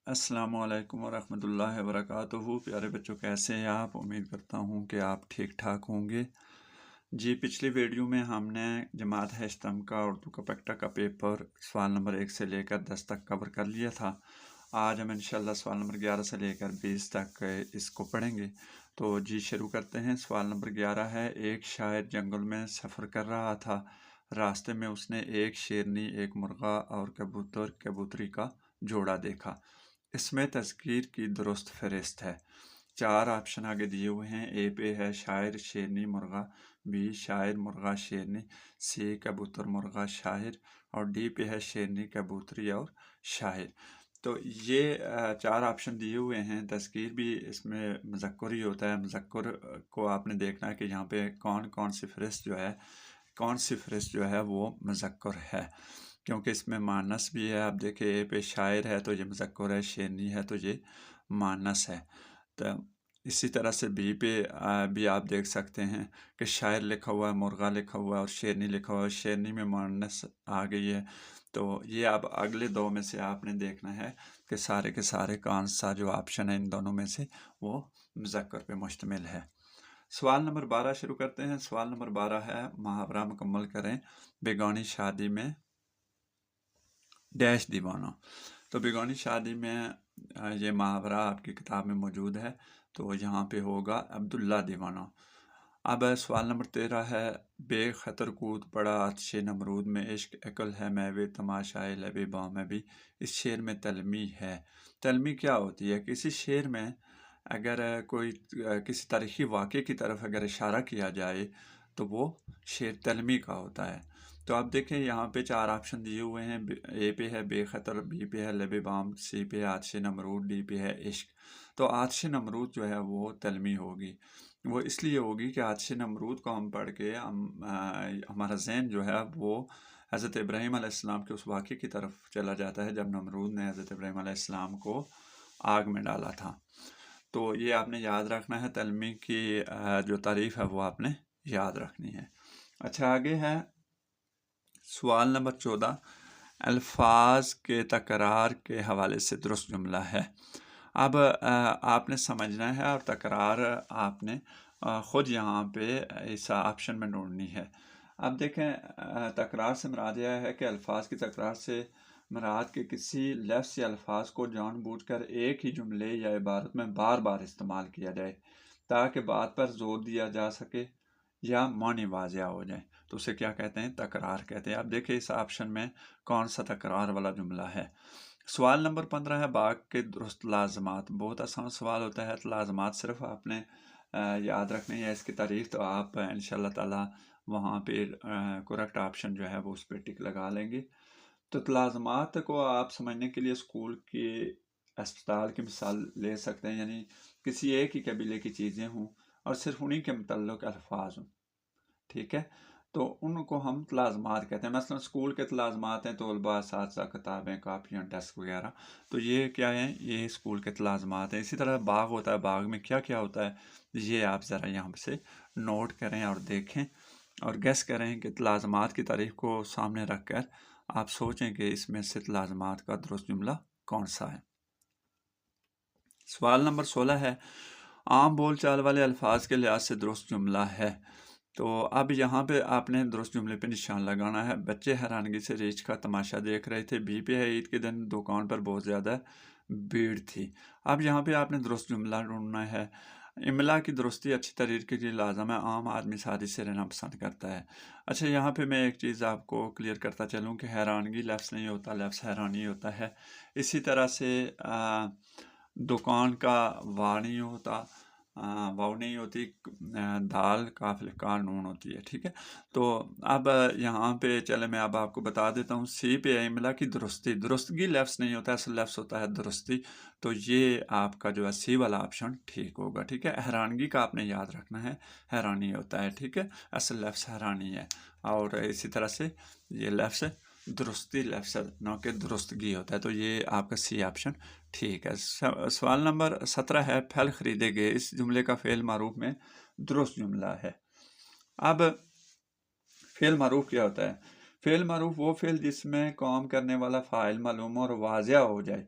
अस्सलामु अलैकुम वरहमतुल्लाहि वबरकातुहू। प्यारे बच्चों, कैसे हैं आप? उम्मीद करता हूँ कि आप ठीक ठाक होंगे। जी, पिछली वीडियो में हमने जमात है इस्लाम का उर्दू का पक्टा का पेपर सवाल नंबर 1 से लेकर 10 तक कवर कर लिया था। आज हम इंशाल्लाह सवाल नंबर 11 से लेकर 20 तक इसको पढ़ेंगे। तो जी शुरू करते हैं। सवाल नंबर 11 है, एक शायर जंगल में सफ़र कर रहा था। रास्ते में उसने एक शेरनी, एक मुर्गा और कबूतर कबूतरी का जोड़ा देखा। इसमें तज़कीर की दुरुस्त फ़हरिस्त है। 4 ऑप्शन आगे दिए हुए हैं। ए पे है शायर शेरनी मुर्गा, बी शायर मुर्गा शेरनी, सी कबूतर मुर्गा शायर और डी पे है शेरनी कबूतरी और शायर। तो ये 4 ऑप्शन दिए हुए हैं। तज़कीर भी इसमें मुज़क्कर ही होता है। मुज़क्कर को आपने देखना है कि यहाँ पे कौन कौन सी फ़हरिस्त जो है वो मुज़क्कर है, क्योंकि इसमें मानस भी है। आप देखें, ए पे शायर है तो ये मुज़क्कर है, शेरनी है तो ये मानस है। तो इसी तरह से बी पे भी आप देख सकते हैं कि शायर लिखा हुआ है, मुर्गा लिखा हुआ है और शेरनी लिखा हुआ है। शेरनी में मानस आ गई है। तो ये अब अगले दो में से आपने देखना है कि सारे के सारे कौन सा जो ऑप्शन है इन दोनों में से वो मुज़क्कर पे मुश्तमिल है। सवाल नंबर 12 शुरू करते हैं। सवाल नंबर 12 है, मुहावरा मुकम्मल करें। बेगानी शादी में डैश दीवाना। तो बेगानी शादी में ये मुहावरा आपकी किताब में मौजूद है, तो यहाँ पे होगा अब्दुल्ला दीवाना। अब सवाल नंबर 13 है, बेखतर कूद पड़ा आतिश नमरूद में इश्क अकल है मैवे तमाशाए लबे बाम में भी। इस शेर में तलमी है। तलमी क्या होती है? किसी शेर में अगर कोई किसी तारीखी वाक़े की तरफ अगर इशारा किया जाए तो वो शेर तलमी का होता है। तो आप देखें, यहाँ पे 4 ऑप्शन दिए हुए हैं। ए पे है बेखतर, बी पे है लबे बाम, सी पे है आतिश नमरूद, डी पे है इश्क। तो आतिश नमरूद जो है वो तलमी होगी। वो इसलिए होगी कि आतिश नमरूद को हम पढ़ के हमारा ज़हन जो है वो हज़रत इब्राहीम अलैहिस्सलाम के उस वाक़े की तरफ चला जाता है जब नमरूद ने हज़रत इब्राहीम अलैहिस्सलाम को आग में डाला था। तो ये आपने याद रखना है। तलमी की जो तारीफ़ है वो आपने याद रखनी है। अच्छा, आगे है सवाल नंबर 14, अल्फाज के तकरार के हवाले से दुरुस्त जुमला है। अब आपने समझना है और तकरार आपने ख़ुद यहाँ पे इस ऑप्शन में ढूंढनी है। अब देखें, तकरार से मुराद यह है कि अल्फाज की तकरार से मुराद के किसी लफ्ज़ या अल्फाज को जानबूझकर एक ही जुमले या इबारत में बार बार इस्तेमाल किया जाए ताकि बात पर जोर दिया जा सके या मानी वाज़िया हो जाए, तो उसे क्या कहते हैं? तकरार कहते हैं। अब देखिए इस ऑप्शन में कौन सा तकरार वाला जुमला है। सवाल नंबर 15 है, बाग के दुरुस्त लाजमात। बहुत आसान सवाल होता है। तो लाजमात सिर्फ आपने याद रखनी है, इसकी तारीख तो आप इंशाल्लाह ताला वहाँ पे करेक्ट ऑप्शन जो है वो उस पर टिक लगा लेंगे। तो लाजमात को आप समझने के लिए स्कूल के अस्पताल की मिसाल ले सकते हैं, यानी किसी एक ही कबीले की चीज़ें हों और सिर्फ उन्हीं के मुतल्लिक़ अल्फाज हों, ठीक है, तो उनको हम तलाज़मात कहते हैं। मसलन स्कूल के तलाज़मात हैं तलबा, असातिज़ा, किताबें, कापियाँ, डेस्क वगैरह। तो ये क्या है? ये स्कूल के तलाज़मात हैं। इसी तरह बाग होता है, बाग में क्या क्या होता है ये आप ज़रा यहाँ से नोट करें और देखें और गेस करें कि तलाज़मात की तारीफ़ को सामने रख कर आप सोचें कि इसमें से तलाज़मात का दुरुस्त जुमला कौन सा है। सवाल नंबर 16 है, आम बोल चाल वाले अल्फाज के लिहाज से दुरुस्त जुमला है। तो अब यहाँ पे आपने दुरुस्त जुमले पे निशान लगाना है। बच्चे हैरानगी से रीछ का तमाशा देख रहे थे। बी पे है, ईद के दिन दुकान पर बहुत ज़्यादा भीड़ थी। अब यहाँ पे आपने दुरुस्त जुमला ढूंढना है। इमला की दुरुस्ती अच्छी तरीके की लाजम है। आम आदमी शादी से रहना पसंद करता है। अच्छा, यहाँ पे मैं एक चीज़ आपको क्लियर करता चलूँ कि हैरानगी लफ्ज़ नहीं होता, लफ्ज़ हैरानी होता है। इसी तरह से दुकान का वाव नहीं होता, वाव नहीं होती, दाल काफ़िल का नून होती है, ठीक है। तो अब यहाँ पे चले मैं अब आपको बता देता हूँ। सी पे है इमला की दुरुस्ती। दुरुस्तगी लफ्ज़ नहीं होता, असल लफ्ज़ होता है दुरुस्ती। तो ये आपका जो है सी वाला ऑप्शन ठीक होगा, ठीक है। हैरानगी का आपने याद रखना है, हैरानी होता है, ठीक है। असल लफ्ज़ हैरानी है। और इसी तरह से ये लफ्ज़ दुरुस्ती लफ्ज़ न कि दुरुस्तगी होता है। तो ये आपका सी ऑप्शन ठीक है। सवाल नंबर 17 है, फल खरीदे गए। इस जुमले का फ़ेल मारूफ में दुरुस्त जुमला है। अब फ़ेल मारूफ क्या होता है? फ़ेल मारूफ वो फ़ेल जिसमें काम करने वाला फ़ाइल मालूम और वाज़िया हो जाए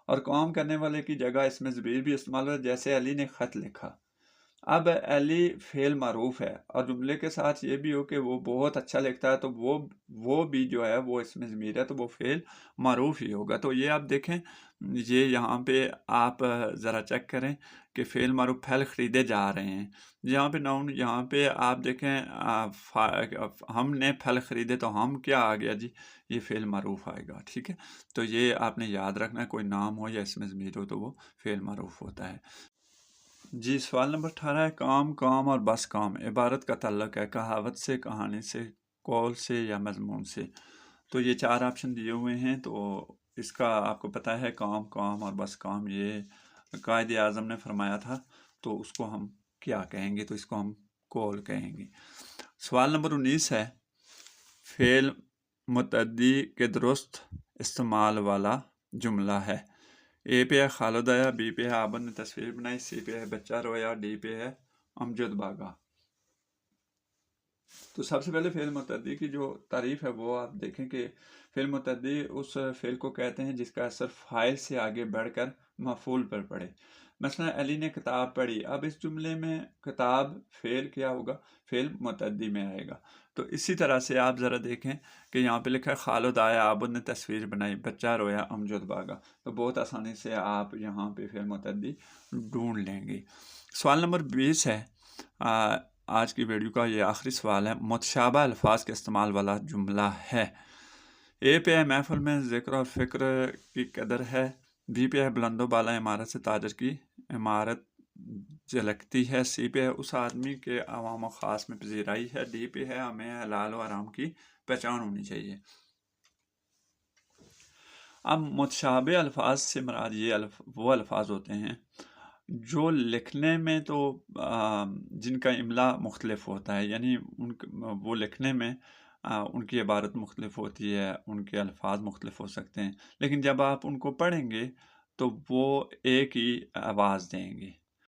اور کام کرنے والے کی جگہ اس میں ضمیر بھی استعمال ہوا، جیسے علی نے خط لکھا۔ اب علی فعل معروف ہے اور جملے کے ساتھ یہ بھی ہو کہ وہ بہت اچھا لکھتا ہے، تو وہ بھی جو ہے وہ اس میں ضمیر ہے، تو وہ فعل معروف ہی ہوگا۔ تو یہ آپ دیکھیں، یہ یہاں پہ آپ ذرا چیک کریں کہ فعل معروف پھل خریدے جا رہے ہیں، یہاں پہ ناؤن، یہاں پہ آپ دیکھیں ہم نے پھل خریدے، تو ہم کیا آ گیا جی، یہ فعل معروف آئے گا، ٹھیک ہے۔ تو یہ آپ نے یاد رکھنا ہے، کوئی نام ہو یا اس میں ضمیر ہو تو وہ فعل معروف ہوتا ہے۔ جی، سوال نمبر 18 ہے، کام، کام اور بس کام عبارت کا تعلق ہے کہاوت سے، کہانی سے، قول سے یا مضمون سے؟ تو یہ 4 آپشن دیے ہوئے ہیں، تو اس کا آپ کو پتہ ہے کام، کام اور بس کام یہ قائد اعظم نے فرمایا تھا، تو اس کو ہم کیا کہیں گے؟ تو اس کو ہم قول کہیں گے۔ سوال نمبر 19 ہے، فعل متعدی کے درست استعمال والا جملہ ہے۔ اے پہ ہے خالد آیا، بی پہ ہے عابد نے تصویر بنائی، سی پہ ہے بچہ رویا، ڈی پہ ہے امجد بھاگا۔ تو سب سے پہلے فعل متعدی کی جو تعریف ہے وہ آپ دیکھیں کہ فعل متعدی اس فعل کو کہتے ہیں جس کا اثر فاعل سے آگے بڑھ کر مفعول پر پڑے۔ مثلا علی نے کتاب پڑھی، اب اس جملے میں کتاب فعل کیا ہوگا؟ فعل متعدی میں آئے گا۔ تو اسی طرح سے آپ ذرا دیکھیں کہ یہاں پہ لکھا ہے خالد آیا، عابد نے تصویر بنائی، بچہ رویا، امجد بھاگا۔ تو بہت آسانی سے آپ یہاں پہ فعل متعدی ڈھونڈ لیں گے۔ سوال نمبر 20 ہے، آج کی ویڈیو کا یہ آخری سوال ہے، متشابہ الفاظ کے استعمال والا جملہ ہے۔ اے پہ ہے محفل میں ذکر اور فکر کی قدر ہے، بی پہ ہے بلند و بالا عمارت سے تاجر کی عمارت جھلکتی ہے، سی پہ ہے اس آدمی کے عوام و خاص میں پذیرائی ہے، ڈی پہ ہے ہمیں حلال و حرام کی پہچان ہونی چاہیے۔ اب متشابہ الفاظ سے مراد یہ وہ الفاظ ہوتے ہیں جو لکھنے میں تو جن کا املا مختلف ہوتا ہے، یعنی وہ لکھنے میں ان کی عبارت مختلف ہوتی ہے، ان کے الفاظ مختلف ہو سکتے ہیں، لیکن جب آپ ان کو پڑھیں گے تو وہ ایک ہی آواز دیں گے،